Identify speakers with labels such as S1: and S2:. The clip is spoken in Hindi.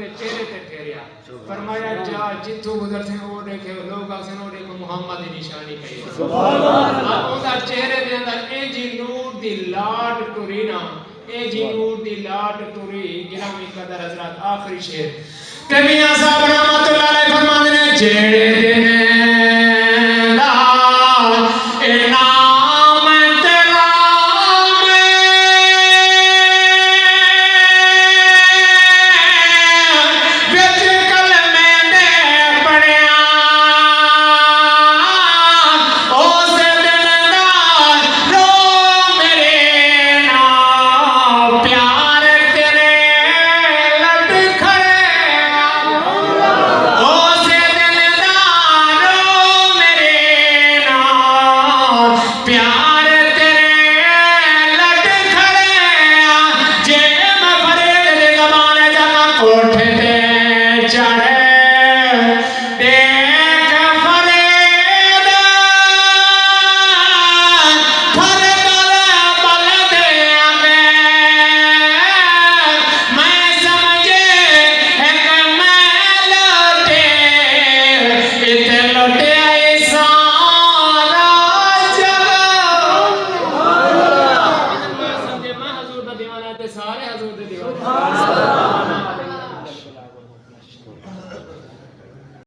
S1: दे चेहरे ते फेरिया फरमाया जा जिथों गुजर से वो देखे लोग आखन वो देखो मोहम्मद दी निशानी कही सुभान अल्लाह ओदा चेहरे दे अंदर ए जी नूर दी लाट टुरी ना ए जी नूर दी लाट टुरी गिरामी कदर हजरत आखिरी शेर ते मियां साहब रहमतुल्लाह अलैहि फरमांदे ने जेड़े